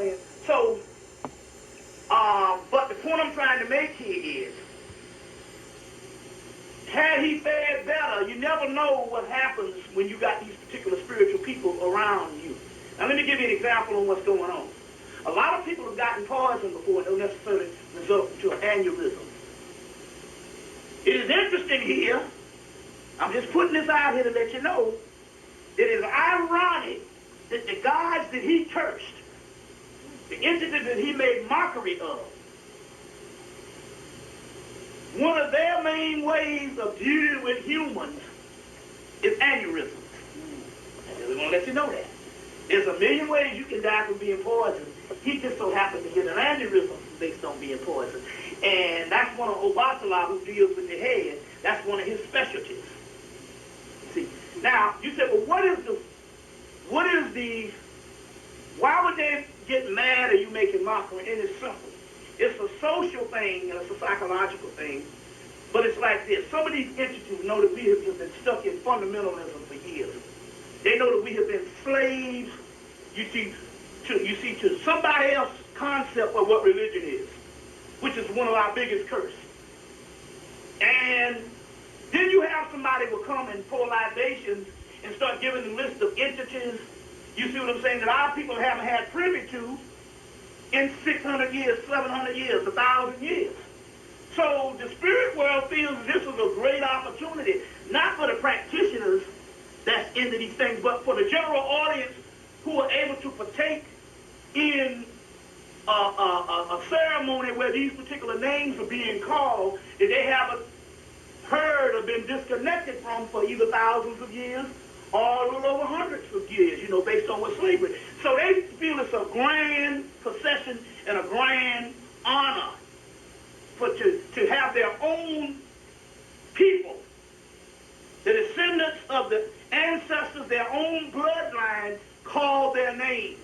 saying? So, but the point I'm trying to make here is, had he fared better, you never know what happens when you got these particular spiritual people around you. Now let me give you an example on what's going on. A lot of people have gotten poisoned before and don't necessarily result into an aneurysm. It is interesting here, I'm just putting this out here to let you know, it is ironic that the gods that he cursed, the entities that he made mockery of, one of their main ways of dealing with humans is aneurysms. I just want to let you know that. There's a million ways you can die from being poisoned. He just so happened to get an aneurysm based on being poisoned. And that's one of Obatala, who deals with the head. That's one of his specialties. See, now, you said, well, why would they get mad at you making mockery? And it's simple. It's a social thing and it's a psychological thing. But it's like this. Some of these entities know that we have just been stuck in fundamentalism for years. They know that we have been slaves, you see, to somebody else's concept of what religion is, which is one of our biggest curses. And then you have somebody who will come and pour libations and start giving a list of entities, you see what I'm saying, that our people haven't had privy to in 600 years, 700 years, 1,000 years. So the spirit world feels this is a great opportunity, not for the practitioners that's into these things, but for the general audience who are able to partake in a ceremony where these particular names are being called that they haven't heard or been disconnected from for either thousands of years or a little over hundreds of years, you know, based on what slavery. So they feel it's a grand procession and a grand honor to have their own people, the descendants of the ancestors, their own bloodline, call their names,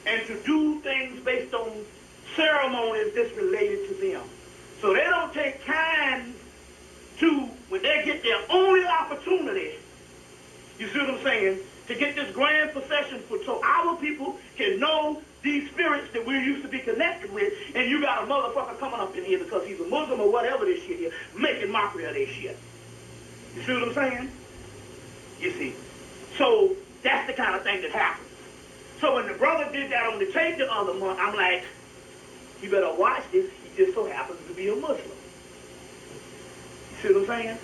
and to do things based on ceremonies that's related to them. So they don't take time to, when they get their only opportunity, you see what I'm saying, to get this grand procession so our people can know these spirits that we're used to be connected with, and you got a motherfucker coming up in here because he's a Muslim or whatever this shit here, making mockery of this shit. You see what I'm saying? You see. So that's the kind of thing that happens. So when the brother did that on the tape the other month, I'm like, you better watch this. He just so happens to be a Muslim. You see what I'm saying?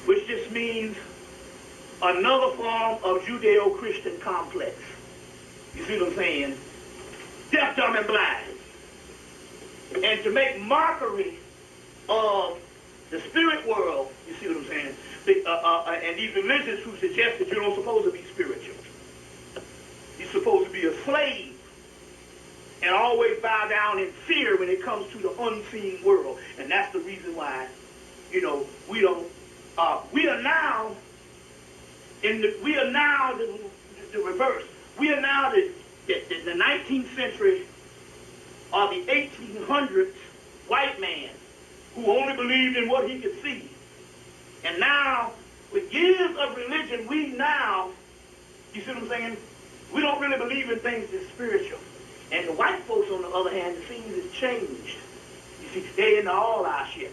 Which just means another form of Judeo-Christian complex. You see what I'm saying? Deaf, dumb, and blind. And to make mockery of the spirit world, you see what I'm saying? And these religions who suggest that you're not supposed to be spiritual. You're supposed to be a slave and always bow down in fear when it comes to the unseen world. And that's the reason why, you know, we are now the reverse. We are now the 19th century or the 1800s white man who only believed in what he could see. And now, with years of religion, we now, you see what I'm saying? We don't really believe in things that's spiritual. And the white folks, on the other hand, the scenes has changed. You see, they into all our shit.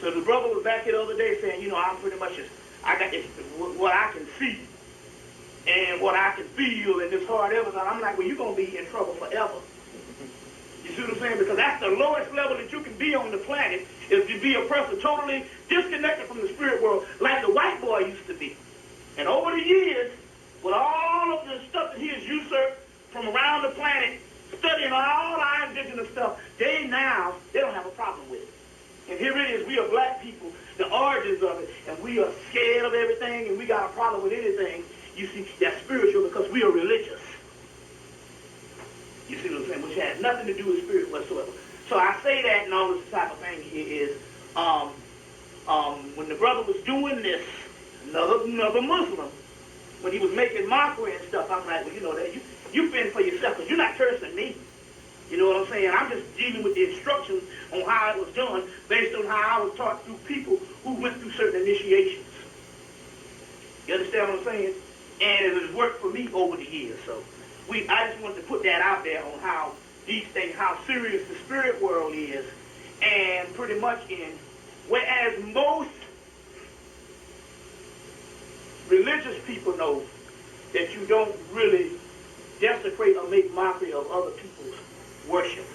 So the brother was back here the other day saying, you know, I'm pretty much I got this, what I can see and what I can feel and this hard ever. I'm like, well, you're going to be in trouble forever. You see what I'm saying? Because that's the lowest level that you can be on the planet, is to be a person totally disconnected from the spirit world, like the white boy used to be. And over the years, with all of the stuff that he has usurped from around the planet, studying all our indigenous stuff, they don't have a problem with it. And here it is, we are black people, the origins of it, and we are scared of everything, and we got a problem with anything, you see, that's spiritual, because we are religious. You see what I'm saying? Which has nothing to do with spirit whatsoever. So I say that and all this type of thing here is, when the brother was doing this, another Muslim, when he was making mockery and stuff, I'm like, well, you know, that you fend for yourself, because you're not cursing me. You know what I'm saying? I'm just dealing with the instructions on how it was done based on how I was taught through people who went through certain initiations. You understand what I'm saying? And it has worked for me over the years. So I just wanted to put that out there on how these things, how serious the spirit world is, and pretty much whereas most religious people know that you don't really desecrate or make mockery of other people's worship.